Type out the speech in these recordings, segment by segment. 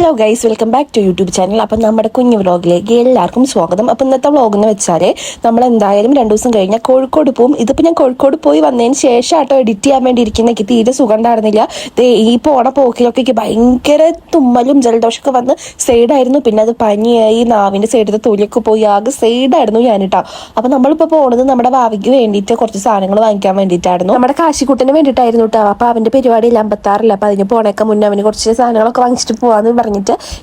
Hello guys, welcome back to YouTube channel. അപ്പം നമ്മുടെ കുഞ്ഞു വ്ളോഗിലേക്ക് എല്ലാവർക്കും സ്വാഗതം. അപ്പം ഇന്നത്തെ വ്ളോഗ് എന്ന് വെച്ചാൽ നമ്മൾ എന്തായാലും 2 ദിവസം കഴിഞ്ഞാൽ കോഴിക്കോട് പോകും. ഇതിപ്പോൾ ഞാൻ കോഴിക്കോട് പോയി വന്നതിന് ശേഷം ആട്ടോ എഡിറ്റ് ചെയ്യാൻ വേണ്ടി ഇരിക്കുന്ന. എനിക്ക് തീരെ സുഖം ഉണ്ടായിരുന്നില്ല. ഈ പോണ പോക്കിലൊക്കെ എനിക്ക് ഭയങ്കര തുമ്മലും ജലദോഷമൊക്കെ വന്ന് സൈഡായിരുന്നു. പിന്നെ അത് പനിയായി, നാവിൻ്റെ സൈഡിലത്തെ തൊലിയൊക്കെ പോയി ആകെ സൈഡായിരുന്നു ഞാനിട്ടാ. അപ്പം നമ്മളിപ്പോൾ പോകുന്നത് നമ്മുടെ ഭാവിക്ക് വേണ്ടിയിട്ട് കുറച്ച് സാധനങ്ങൾ വാങ്ങിക്കാൻ വേണ്ടിയിട്ടായിരുന്നു. നമ്മുടെ കാശിക്കുട്ടന് വേണ്ടിയിട്ടായിരുന്നു കേട്ടോ. അപ്പോൾ അവൻ്റെ പരിപാടിയില്ല 56. അപ്പം അതിന് പോണേക്കാൻ മുന്നേ അവന് കുറച്ച് സാധനങ്ങളൊക്കെ വാങ്ങിച്ചിട്ട് പോകാമെന്ന് പറഞ്ഞിട്ട്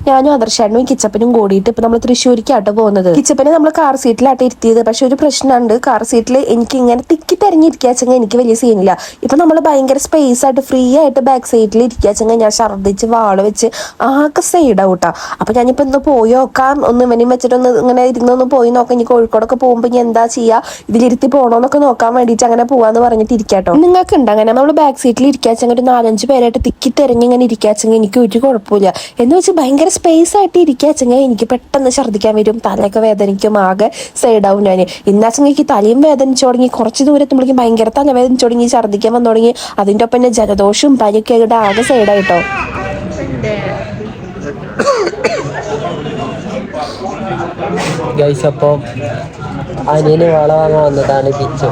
ഞാനും ആദർശാനും കിച്ചപ്പനും കൂടിയിട്ട് ഇപ്പൊ നമ്മൾ തൃശ്ശൂരിക്കാട്ടോ പോകുന്നത്. കിച്ചപ്പനെ നമ്മൾ കാർ സീറ്റിലാട്ടോ ഇരുത്തിയത്. പക്ഷെ ഒരു പ്രശ്നമുണ്ട്, കാർ സീറ്റിൽ എനിക്ക് ഇങ്ങനെ തിക്കി തെരഞ്ഞിരിക്കാച്ചെങ്കിൽ എനിക്ക് വലിയ സീനില്ല. ഇപ്പൊ നമ്മൾ ഭയങ്കര സ്പേസ് ആയിട്ട് ഫ്രീ ആയിട്ട് ബാക്ക് സീറ്റിൽ ഇരിക്കാച്ചെങ്കിൽ ഞാൻ ഛർദ്ദിച്ച് വാള് വെച്ച് ആകെ സൈഡ് ഔട്ടാ. അപ്പൊ ഞാനിപ്പോ ഒന്ന് പോയി നോക്കാം, ഒന്ന് ഇവനും വെച്ചിട്ടൊന്ന് ഇങ്ങനെ ഇരുന്നൊന്ന് പോയി നോക്കാം. ഇനി കോഴിക്കോടൊക്കെ പോകുമ്പോൾ ഇനി എന്താ ചെയ്യാ, ഇതിലിരുത്തി പോകണോന്നൊക്കെ നോക്കാൻ വേണ്ടിയിട്ട് അങ്ങനെ പോവാന്ന് പറഞ്ഞിട്ട് ഇരിക്കാട്ടോ. നിങ്ങൾക്ക് ഉണ്ട് അങ്ങനെ നമ്മൾ ബാക്ക് സീറ്റിൽ ഇരിക്കാച്ചെങ്കിൽ ഒരു 4-5 പേരായിട്ട് തിക്കി തെരഞ്ഞ് ഇങ്ങനെ ഇരിക്കാച്ചെങ്കിൽ എനിക്ക് ഒരു കുഴപ്പമില്ല. എന്ന് വെച്ചാൽ ഭയങ്കര സ്പേസ് ആയിട്ട് ഇരിക്കാച്ചെങ്കിൽ എനിക്ക് പെട്ടെന്ന് ഛർദ്ദിക്കാൻ വരും, തലയൊക്കെ വേദനിക്കും, ആകെ സൈഡാവും. ഞാൻ ഇന്നാച്ചെങ്കിൽ എനിക്ക് തലയും വേദനിച്ചു തുടങ്ങി, കുറച്ച് ദൂരത്തുമ്പോഴേക്കും ഭയങ്കര തലവേദനിച്ചു തുടങ്ങി, ഛർദ്ദിക്കാൻ വന്നു തുടങ്ങി. അതിൻ്റെ ഒപ്പം തന്നെ ജലദോഷവും പനിയൊക്കെ ആയിട്ട് ആകെ സൈഡായിട്ടോ. ഗൈസ്, അപ്പോൾ അനിയന് വള വാങ്ങാൻ വന്നതാണ് പിച്ചു.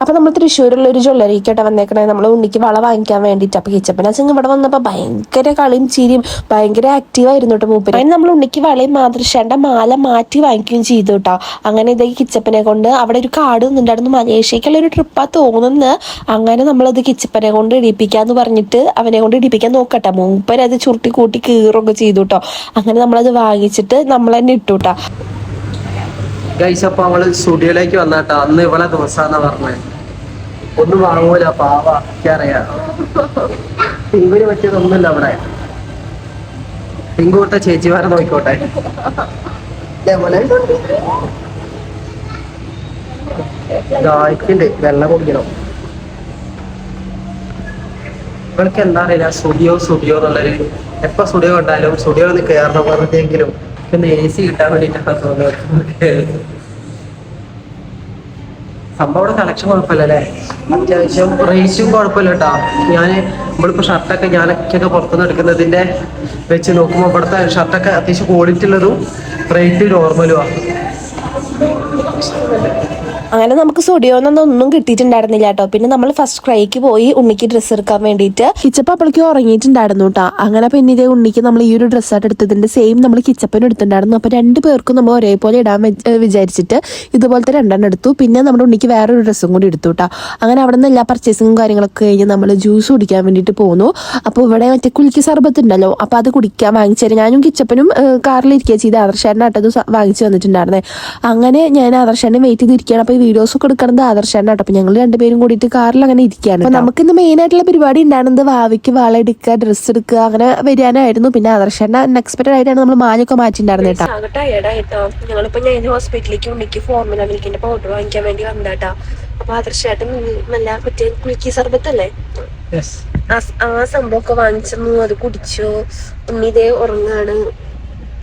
അപ്പൊ നമ്മൾ തൃശ്ശൂരുള്ള ഒരു ജ്വല്ലറിക്കായിട്ട് വന്നേക്കണേ, നമ്മൾ ഉണ്ണിക്ക് വള വാങ്ങിക്കാൻ വേണ്ടിയിട്ട്. അപ്പൊ കിച്ചപ്പനാച്ചെങ്കിൽ ഇവിടെ വന്നപ്പോ ഭയങ്കര കളിയും ചിരിയും, ഭയങ്കര ആക്റ്റീവ് ആയിരുന്നു കേട്ടോ മൂപ്പര്. അതിന് നമ്മൾ ഉണ്ണിക്ക് വളയും മാതൃശേന്റെ മാല മാറ്റി വാങ്ങിക്കുകയും ചെയ്തു കേട്ടോ. അങ്ങനെ ഇതേ കിച്ചപ്പനെ കൊണ്ട് അവിടെ ഒരു കാർഡ് നിന്നുണ്ടായിരുന്നു, മലേഷ്യക്കുള്ള ഒരു ട്രിപ്പാ തോന്നുന്നു. അങ്ങനെ നമ്മളത് കിച്ചപ്പനെ കൊണ്ട് ഇടിപ്പിക്കാന്ന് പറഞ്ഞിട്ട് അവനെ കൊണ്ട് ഇടിപ്പിക്കാൻ നോക്കട്ടെ. മൂപ്പരത് ചുരുട്ടി കൂട്ടി കീറൊക്കെ ചെയ്തു കേട്ടോ. അങ്ങനെ നമ്മളത് വാങ്ങിച്ചിട്ട് നമ്മൾ തന്നെ ഇട്ടു കേട്ടോ. ഗൈസ്, അപ്പൊ അവള് സ്റ്റുഡിയോയിലേക്ക് വന്നാട്ടോ. അന്ന് ഇവളെ ദിവസാന്നാ പറഞ്ഞത്. ഒന്നും വാങ്ങൂല, പാവ അറിയാം. പിങ്കുവിന് പറ്റിയതൊന്നുമില്ല അവിടെ. പിങ്കു തൊട്ട ചേച്ചിമാരെ നോക്കിക്കോട്ടെ. ദാഹിക്കുണ്ട്, വെള്ളം കുടിക്കണം. ഇവൾക്ക് എന്താ അറിയില്ല, സ്റ്റുഡിയോ എന്നുള്ളൊരു. എപ്പൊ സ്റ്റുഡിയോ കണ്ടാലും സ്റ്റുഡിയോ ഒന്ന് കയറണം പറഞ്ഞെങ്കിലും പിന്നെ AC കിട്ടാൻ വേണ്ടിയിട്ടാണ് തോന്നുന്നത്. സംഭവം കളക്ഷൻ കുഴപ്പമില്ലല്ലേ, അത്യാവശ്യം റേറ്റും കുഴപ്പമില്ല കേട്ടോ. നമ്മളിപ്പോ ഷർട്ടൊക്കെ ഞാനൊക്കെ പുറത്തുനിന്ന് എടുക്കുന്നതിന്റെ വെച്ച് നോക്കുമ്പോൾ ഇവിടുത്തെ ഷർട്ടൊക്കെ അത്യാവശ്യം ക്വാളിറ്റി ഉള്ളതും റേറ്റ് നോർമലുമാണ്. അങ്ങനെ നമുക്ക് സ്റ്റുഡിയോന്നൊന്നും കിട്ടിയിട്ടുണ്ടായിരുന്നില്ല കേട്ടോ. പിന്നെ നമ്മൾ ഫസ്റ്റ് ക്രൈക്ക് പോയി ഉണ്ണിക്ക് ഡ്രസ്സ് എടുക്കാൻ വേണ്ടിയിട്ട്. കിച്ചപ്പ അപ്പോഴേക്ക് ഉറങ്ങിയിട്ടുണ്ടായിരുന്നു കേട്ടോ. അങ്ങനെ പിന്നെ ഇതേ ഉണ്ണിക്ക് നമ്മൾ ഈ ഒരു ഡ്രസ്സായിട്ട് എടുത്തതിന്റെ സെയിം നമ്മൾ കിച്ചപ്പനും എടുത്തിട്ടുണ്ടായിരുന്നു. അപ്പൊ 2 പേർക്കും നമ്മൾ ഒരേപോലെ ഇടാൻ വിചാരിച്ചിട്ട് ഇതുപോലത്തെ 2 എടുത്തു. പിന്നെ നമ്മുടെ ഉണ്ണിക്ക് വേറൊരു ഡ്രസ്സും കൂടി എടുത്തു കേട്ടോ. അങ്ങനെ അവിടെ നിന്ന് എല്ലാ പർച്ചേസിങ്ങും കാര്യങ്ങളൊക്കെ കഴിഞ്ഞ് നമ്മൾ ജ്യൂസ് കുടിക്കാൻ വേണ്ടിയിട്ട് പോന്നു. അപ്പോൾ ഇവിടെ മറ്റേ കുലുക്കി സർബത്ത് ഉണ്ടല്ലോ, അപ്പോൾ അത് കുടിക്കാൻ വാങ്ങിച്ചു. ഞാനും കിച്ചപ്പനും കാറിലിരിക്കുക ചെയ്ത് ആദർശേനായിട്ടത് വാങ്ങിച്ചു വന്നിട്ടുണ്ടായിരുന്നേ. അങ്ങനെ ഞാൻ ആദർശേനെ വെയിറ്റ് ചെയ്തിരിക്കുകയാണ്. അപ്പോൾ വീഡിയോസ് ഒക്കെ എടുക്കുന്നത് ആദർശേനാട്ടോ. അപ്പൊ ഞങ്ങൾ 2 പേരും കൂടിയിട്ട് കാറിൽ അങ്ങനെ ഇരിക്കുകയാണ്. അപ്പൊ നമുക്ക് ഇന്ന് മെയിൻ ആയിട്ടുള്ള പരിപാടി ഉണ്ടായിരുന്നത് ഭാവിക്ക് വള എടുക്കുക, ഡ്രസ്സ് എടുക്കുക, അങ്ങനെ വരാനായിരുന്നു. പിന്നെ ആദർശേന അൺഎക്സ്പെക്ടഡ് ആയിട്ടാണ് നമ്മൾ മാലൊക്കെ മാറ്റിണ്ടായിരുന്നത് കേട്ടോ. ഞങ്ങളിപ്പോ ഞാൻ ഹോസ്പിറ്റലിലേക്ക് ഉണ്ണിക്ക് ഫോർമുല മിൽക്കിന്റെ പൗഡർ വാങ്ങിക്കാൻ വേണ്ടി വന്നേട്ടാ. അപ്പൊ ആദർശേട്ടൻ നല്ല മറ്റേ കുലുക്കി സർബത്തല്ലേ, ആ സംഭവമൊക്കെ വാങ്ങിച്ചു. അത് കുടിച്ചു. ഉണ്ണി ഇതേ ഉറങ്ങാണ്,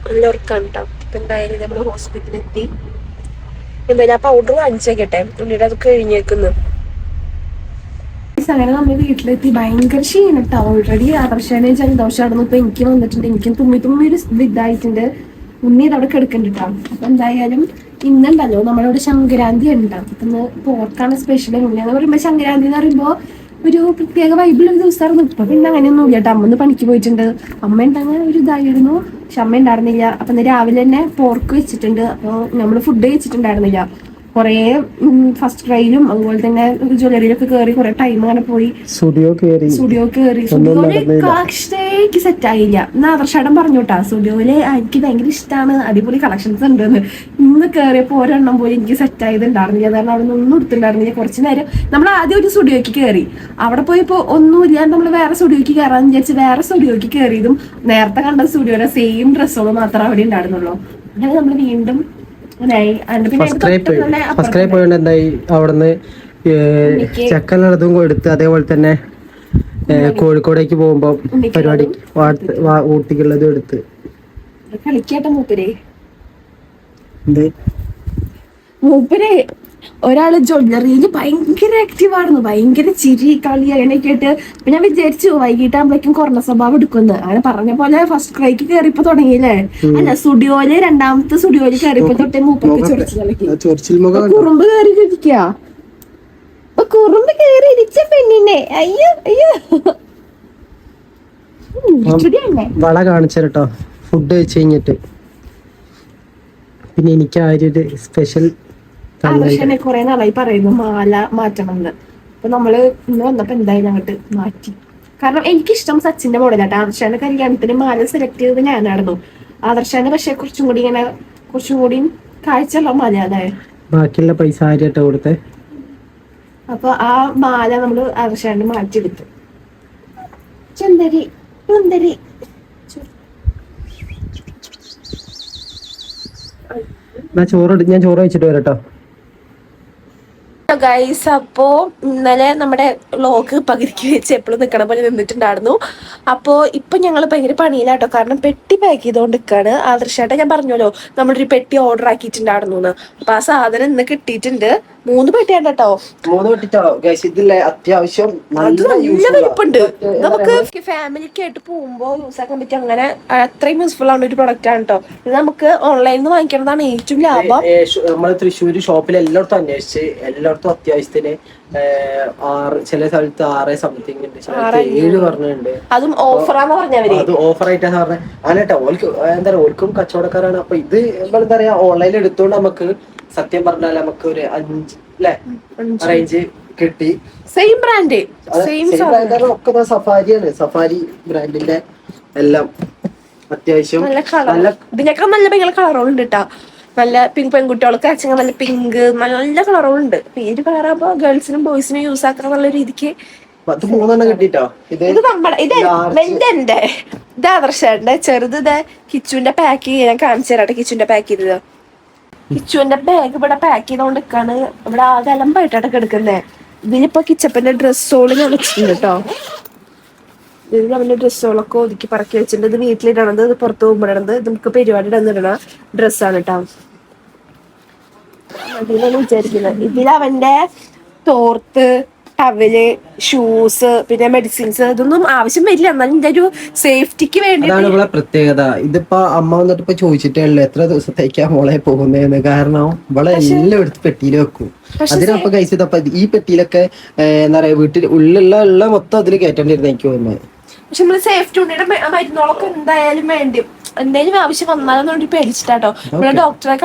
നല്ല ഉറക്കാണ് കേട്ടോ. ഇപ്പൊ എന്തായാലും നമ്മള് ഹോസ്പിറ്റലിൽ എത്തി. എന്തായാലും ആ പൗഡർ വാങ്ങിച്ചേക്കട്ടെ, ഉണ്ണിയുടെ അത് കഴിഞ്ഞേക്കുന്നു. അങ്ങനെ നമ്മൾ വീട്ടിലെത്തി. ഭയങ്കര ക്ഷീണിട്ടാ. ഓൾറെഡി ആദർശനെ ജലദോഷമാണെന്ന് ഇപ്പൊ എനിക്ക് വന്നിട്ടുണ്ട്. എനിക്കും തുമ്മി ഒരു ഇതായിട്ടുണ്ട്. ഉണ്ണി ഇതവിടെ കിടക്കണ്ടിട്ടാ. അപ്പൊ എന്തായാലും ഇന്നുണ്ടല്ലോ നമ്മളിവിടെ സംക്രാന്തി ഉണ്ടാവും. അപ്പൊ ഇന്ന് പോർക്കാണ് സ്പെഷ്യൽ. ഉണ്ണിയെന്ന് പറയുമ്പോ സംക്രാന്തി എന്ന് പറയുമ്പോ ഒരു പ്രത്യേക വൈബിലൊരു ദിവസമായിരുന്നു. ഇപ്പൊ പിന്നെ അങ്ങനെയൊന്നും ഇല്ല കേട്ടോ. അമ്മ പണിക്ക് പോയിട്ടുണ്ട്. അമ്മ ഉണ്ടാകുന്ന ഒരു ഇതായിരുന്നു, പക്ഷെ അമ്മ ഉണ്ടായിരുന്നില്ല. അപ്പൊ ഇന്ന് രാവിലെ തന്നെ പോർക്ക് വെച്ചിട്ടുണ്ട്. അപ്പോൾ നമ്മൾ ഫുഡ് കഴിച്ചിട്ടുണ്ടായിരുന്നില്ല. കുറേ ഫസ്റ്റ് ട്രൈയിലും അതുപോലെ തന്നെ ജ്വല്ലറിയിലൊക്കെ കയറി കുറെ ടൈം അങ്ങനെ പോയി. സ്റ്റുഡിയോ കയറി കളക്ഷനേക്ക് സെറ്റ് ആയില്ല. ഇന്ന് ആദർശേട്ടൻ പറഞ്ഞു കേട്ടാ, സ്റ്റുഡിയോയില് എനിക്ക് ഭയങ്കര ഇഷ്ടമാണ്, അടിപൊളി കളക്ഷൻസ് ഉണ്ടെന്ന്. ഇന്ന് കയറിയപ്പോൾ ഒരെണ്ണം പോലും എനിക്ക് സെറ്റ് ആയതുണ്ടായിരുന്നില്ല. കാരണം അവിടെ ഒന്നും എടുത്തിട്ടുണ്ടായിരുന്നില്ല. കുറച്ച് നേരം നമ്മൾ ആദ്യം ഒരു സ്റ്റുഡിയോക്ക് കയറി. അവിടെ പോയപ്പോൾ ഒന്നുമില്ല. നമ്മൾ വേറെ സ്റ്റുഡിയോക്ക് കയറാന്ന് വിചാരിച്ച് വേറെ സ്റ്റുഡിയോക്ക് കയറിയതും നേരത്തെ കണ്ട സ്റ്റുഡിയോയുടെ സെയിം ഡ്രസ്സുകൾ മാത്രമേ അവിടെ ഉണ്ടായിരുന്നുള്ളൂ. അങ്ങനെ നമ്മൾ വീണ്ടും ഫസ്റ്റ് പോയോണ്ട് എന്തായി, അവിടുന്ന് ചക്കലുള്ളതും എടുത്ത് അതേപോലെ തന്നെ കോഴിക്കോടേക്ക് പോകുമ്പോ പരിപാടി ഊട്ടിക്കുള്ളതും എടുത്ത് കളിക്കാട്ടെ മൂപ്പരെ. എന്ത് മൂപ്പരെ ഒരാള് ജ്വല്ലറിയിൽ ഭയങ്കര ആക്റ്റീവ് ആയിരുന്നു, ഭയങ്കര ചിരി കളി അങ്ങനെയൊക്കെ ആയിട്ട്. അപ്പൊ ഞാൻ വിചാരിച്ചു വൈകിട്ടാകുമ്പോഴേക്കും കുറഞ്ഞ സ്വഭാവം എടുക്കുന്നു. അങ്ങനെ പറഞ്ഞ പോലെ ഫസ്റ്റ് ക്രൈക്ക് കയറിയപ്പോ തുടങ്ങിയില്ലേ, അല്ല സ്റ്റുഡിയോയില് രണ്ടാമത്തെ സ്റ്റുഡിയോയില് കയറിയപ്പോ തൊട്ടേ മൂപ്പർക്ക് കുറുമ്പ് കയറി ഇരിക്ക. കുറുമ്പ് കയറി ഇരിച്ച പെണ്ണിനെ അയ്യോ അയ്യോ. വള കാണിച്ചോ ഫുഡ് കഴിച്ച് കഴിഞ്ഞിട്ട്. പിന്നെ എനിക്ക് ആ ഒരു സ്പെഷ്യൽ ആദർശനെ കുറെ നാളായി പറയുന്നു മാല മാറ്റണം എന്ന്. അപ്പൊ നമ്മള് ഇന്ന് വന്നപ്പോ എന്തായാലും അങ്ങോട്ട് മാറ്റി. കാരണം എനിക്കിഷ്ടം സച്ചിന്റെ മോഡലാട്ടോ. ആദർശാന്റെ കല്യാണത്തിന് മാല സെലക്ട് ചെയ്തത് ഞാനായിരുന്നു. ആദർശാന്റെ പക്ഷെ കുറച്ചും കൂടി കാഴ്ചയുള്ള മാല അതായത് ബാക്കിയുള്ള പൈസ ആര്യായിട്ട് കൊടുത്തേ. അപ്പൊ ആ മാല നമ്മള് ആദർശാന്റെ മാറ്റിയെടുത്തു. ചുന്ദരി സുന്ദരി. ഞാൻ ചോറ് വെച്ചിട്ട് വരട്ടോ. ഗൈസ്, അപ്പോ ഇന്നലെ നമ്മുടെ വ്ളോഗ് പകുതിക്ക് വെച്ച് എപ്പോഴും നിൽക്കണ പോലെ നിന്നിട്ടുണ്ടായിരുന്നു. അപ്പോൾ ഇപ്പൊ ഞങ്ങൾ ഭയങ്കര പണിയിലാട്ടോ, കാരണം പെട്ടി പാക്ക് ചെയ്തുകൊണ്ട് നിൽക്കാണ്. ആദർശായിട്ട് ഞാൻ പറഞ്ഞല്ലോ നമ്മളൊരു പെട്ടി ഓർഡർ ആക്കിയിട്ടുണ്ടായിരുന്നു എന്ന്. അപ്പൊ ആ സാധനം ഇന്ന് കിട്ടിയിട്ടുണ്ട്. 3 പെട്ടിയാണ് കേട്ടോ. 3 പെട്ടിട്ടോ ഗൈസ്. ഇതില്ലേ അത്യാവശ്യം നല്ല വലിപ്പുണ്ട്. നമുക്ക് ഫാമിലിക്ക് ആയിട്ട് പോകുമ്പോ യൂസ് ആക്കാൻ പറ്റും. അങ്ങനെ അത്രയും യൂസ്ഫുൾ ആണ് ഒരു പ്രൊഡക്റ്റ് ആണ് കേട്ടോ. ഇത് നമുക്ക് ഓൺലൈനിൽ നിന്ന് വാങ്ങിക്കുന്നതാണ് ഏറ്റവും ലാഭം. നമ്മൾ തൃശ്ശൂർ ഷോപ്പിൽ എല്ലായിടത്തും അന്വേഷിച്ച് എല്ലായിടത്തും അത്യാവശ്യത്തിന് 6, ചില സ്ഥലത്ത് 6 സംതിങ് ഉണ്ട്, 7 പറഞ്ഞിട്ടുണ്ട്. അതും ഓഫറാന്ന് പറഞ്ഞവര്. അത് ഓഫർ ആയിട്ടാണ് പറഞ്ഞത്. അങ്ങനെട്ടോ ഓൽക്ക് എന്താ പറയാ, ഓൽക്കും കച്ചവടക്കാരാണ്. അപ്പൊ ഇത് എന്താ പറയാ ഓൺലൈനിൽ എടുത്തോണ്ട് നമുക്ക് സത്യം പറഞ്ഞാൽ നമുക്ക് ഒരു 5 റേഞ്ച് കിട്ടി. സെയിം ബ്രാൻഡ് ഒക്കെ സഫാരിയാണ്. സഫാരി ബ്രാൻഡിന്റെ എല്ലാം അത്യാവശ്യം നല്ല ഇതിനൊക്കെ നല്ല ഭയങ്കര കളറുകളുണ്ട് കേട്ടോ. നല്ല പിങ്ക് പെൺകുട്ടികൾക്ക് അച്ഛൻ നല്ല പിങ്ക് നല്ല കളറുകളുണ്ട്. ഈ കളറാകുമ്പോ ഗേൾസിനും ബോയ്സിനും യൂസ് ആക്കുന്ന നല്ല രീതിക്ക്. 3 കിട്ടിട്ടോ. ഇത് നമ്മുടെ ഇത് വെന്റെ ഇത് ആദർശന്റെ ചെറുത്. ഇത് കിച്ചുവിന്റെ പാക്ക് ചെയ്ത് ഞാൻ കാണിച്ചു തരാട്ടെ. കിച്ചുവിന്റെ പാക്ക് ചെയ്തത് കിച്ചുവിന്റെ ബാഗ് ഇവിടെ പാക്ക് ചെയ്തോണ്ട് നിൽക്കാണ്. ഇവിടെ ആകെ അലമ്പായിട്ടാണ് എടുക്കുന്നേ. ഇതിലിപ്പോ കിച്ചപ്പന്റെ ഡ്രസ്സോള് ഞാൻ വെച്ചിട്ടുണ്ട് കേട്ടോ. ഇത് അവന്റെ ഡ്രസ്സുകളൊക്കെ ഒതുക്കി പറക്കി വെച്ചിട്ടുണ്ട്. ഇത് വീട്ടിലിടണത്, ഇത് പുറത്ത് പോകുമ്പോഴത്, ഇത് നമുക്ക് പരിപാടി ഇടന്നിടണ ഡ്രസ്സാണ് കേട്ടോ. അതിലാണ് വിചാരിക്കുന്നത്. ഇതിൽ അവന്റെ തോർത്ത്, ടവല്, ഷൂസ്, പിന്നെ മെഡിസിൻസ് ഇതൊന്നും ആവശ്യം വരില്ല. എന്നാലും ഇതിന്റെ ഒരു സേഫ്റ്റിക്ക് വേണ്ടി പ്രത്യേകത. ഇതിപ്പോ അമ്മ വന്നിട്ട് ഇപ്പൊ ചോദിച്ചിട്ടേ ഉള്ളു എത്ര ദിവസത്തേക്കാ മോളെ പോകുന്നതെന്ന്. കാരണം ഇവിടെ എല്ലാം എടുത്ത് പെട്ടിയിൽ വെക്കും. അതിനപ്പൊ കഴിച്ചതപ്പൊ ഈ പെട്ടിയിലൊക്കെ എന്താ പറയാ വീട്ടിൽ ഉള്ള മൊത്തം അതിൽ കയറ്റേണ്ടിരുന്ന എനിക്ക് തോന്നുന്നത്. പക്ഷെ നമ്മള് സേഫ്റ്റി ഉണ്ണിയുടെ മരുന്നുകളൊക്കെ എന്തായാലും വേണ്ടി എന്തെങ്കിലും ആവശ്യം വന്നാലും പേടിച്ചിട്ടാട്ടോ. ഇവിടെ ഡോക്ടറെ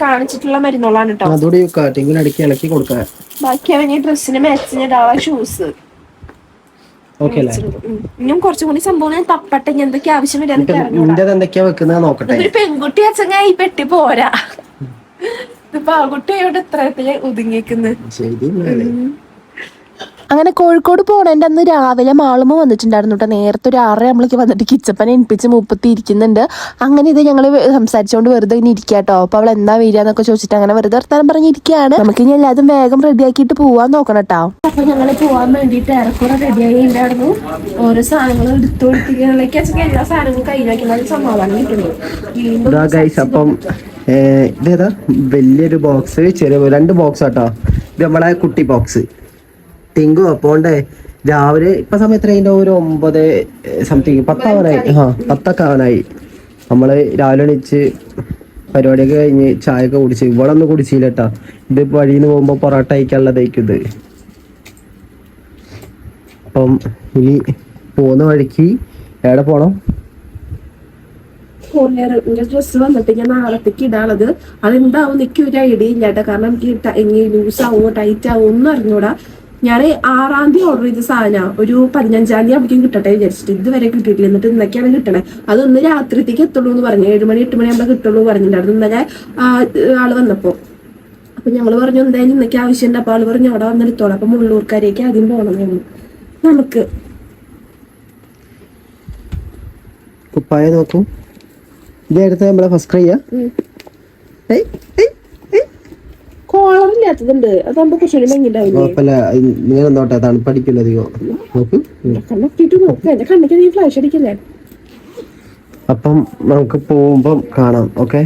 കാണിച്ചിട്ടുള്ള മരുന്നുകളാണ് കേട്ടോ. ഇളക്കി കൊടുക്കാൻ ബാക്കി അവന് ഡ്രസ്സിന് മാച്ചിന് ഇടാനുള്ള ഷൂസ്. ഇനിയും കുറച്ചും കൂടി സംഭവം തപ്പട്ടെ. ഇനി എന്തൊക്കെ ആവശ്യം നോക്കട്ടെ. ഒരു പെൺകുട്ടി അച്ഛങ്ങ ഈ പെട്ടി പോരാ. ഇതിപ്പോ ആൺകുട്ടിയോട് ഇത്രത്തില് ഒതുങ്ങിക്കുന്നത്. അങ്ങനെ കോഴിക്കോട് പോണേൻ്റെ അന്ന് രാവിലെ മാളുമ വന്നിട്ടുണ്ടായിരുന്നു കേട്ടോ. നേരത്തെ ഒരു 6 നമ്മളേക്ക് വന്നിട്ട് കിച്ചപ്പനെ എണിപ്പിച്ച് മൂപ്പത്തി ഇരിക്കുന്നുണ്ട്. അങ്ങനെ ഇത് ഞങ്ങൾ സംസാരിച്ചുകൊണ്ട് വെറുതെ ഇങ്ങനെ ഇരിക്കുക കേട്ടോ. അപ്പോൾ അവൾ എന്താ വരികയെന്നൊക്കെ ചോദിച്ചിട്ട് അങ്ങനെ വെറുതെ വർത്താനം പറഞ്ഞിരിക്കുകയാണ്. നമുക്ക് ഇനി എല്ലാതും വേഗം റെഡിയാക്കിയിട്ട് പോവാൻ നോക്കണം കേട്ടോ. അപ്പൊ ഞങ്ങൾ പോവാൻ വേണ്ടിയിട്ട് ഏറെക്കുറെ റെഡിയായി ഉണ്ടായിരുന്നു. ഓരോ സാധനങ്ങൾ എടുത്തു കൊടുത്തിരിക്കുന്നതിലേക്ക് എല്ലാ സാധനങ്ങളും കയ്യിലാക്കി സമാധാനം കിട്ടുന്നു. അപ്പം ഇതേതാ വലിയൊരു ബോക്സ്, ചെറിയ 2 ബോക്സ് ആട്ടോ. ഇത് നമ്മളെ കുട്ടി ബോക്സ് ടിങ്കു. അപ്പോണ്ടേ രാവിലെ ഇപ്പൊ സമയത്ത് അതിന്റെ ഒരു 9 സംതിങ് 10 ആവാനായി. 10 ആവാനായി. നമ്മള് രാവിലെ എണീച്ച് പരിപാടിയൊക്കെ കഴിഞ്ഞ് ചായ ഒക്കെ കുടിച്ച് ഇവിടെ ഒന്നും കുടിച്ചില്ല കേട്ടാ. ഇത് വഴിന്ന് പോകുമ്പോ പൊറോട്ട കഴിക്കാനുള്ളതായിരിക്കും ഇത്. അപ്പം ഇനി പോകുന്ന വഴിക്ക് എവിടെ പോണം? ഡ്രസ്സ് വന്നിട്ട് ഞാൻ നാളത്തേക്ക് ഇടാനുള്ളത്. അതെന്താവും എനിക്ക് ഒരു ഐഡിയ ഇല്ല കേട്ടോ. കാരണം എനിക്ക് ലൂസ് ആവോ ടൈറ്റ് ആവോ ഒന്നും അറിഞ്ഞൂടാ. ഞാൻ 6-ാം തീയതി ഓർഡർ ചെയ്ത സാധനം ഒരു 15-ാം തീയതി ആവുമ്പോഴേക്കും കിട്ടട്ടെ വിചാരിച്ചിട്ട് ഇതുവരെ കിട്ടിയിട്ടില്ല. എന്നിട്ട് ഇന്നൊക്കെയാണ് കിട്ടണേ. അതൊന്ന് രാത്രിത്തേക്ക് എത്തുള്ളൂ എന്ന് പറഞ്ഞു. 7 മണി 8 മണി ആകുമ്പോൾ കിട്ടുള്ളൂ പറഞ്ഞിട്ടുണ്ടായിരുന്നു ഇന്നലെ ആള് വന്നപ്പോ. അപ്പൊ ഞങ്ങള് പറഞ്ഞു എന്തായാലും ഇന്നൊക്കെ ആവശ്യമുണ്ട്. അപ്പൊ ആള് പറഞ്ഞു അവിടെ വന്നെടുത്തോളാം. അപ്പൊ മുള്ളൂർക്കാരേക്ക് ആദ്യം പോകണം. നമുക്ക് കുപ്പായ നോക്കൂ. ഇതെടുത്ത് നമ്മളെ ഫസ്റ്റ് ക്രൈ കോളറില്ലാത്തതുണ്ട്. അതാകുമ്പോ കുറച്ചുകൂടി ഭംഗിണ്ടാവില്ലേ. തണുപ്പടിക്കില്ല അധികം. നോക്ക് കണ്ണിട്ട് നോക്ക്. എന്റെ കണ്ണിക്ക് നീ ഫ്ലാഷ് അടിക്കല്ലേ. അപ്പം നമുക്ക് പോകുമ്പം കാണാം. ഓക്കെ.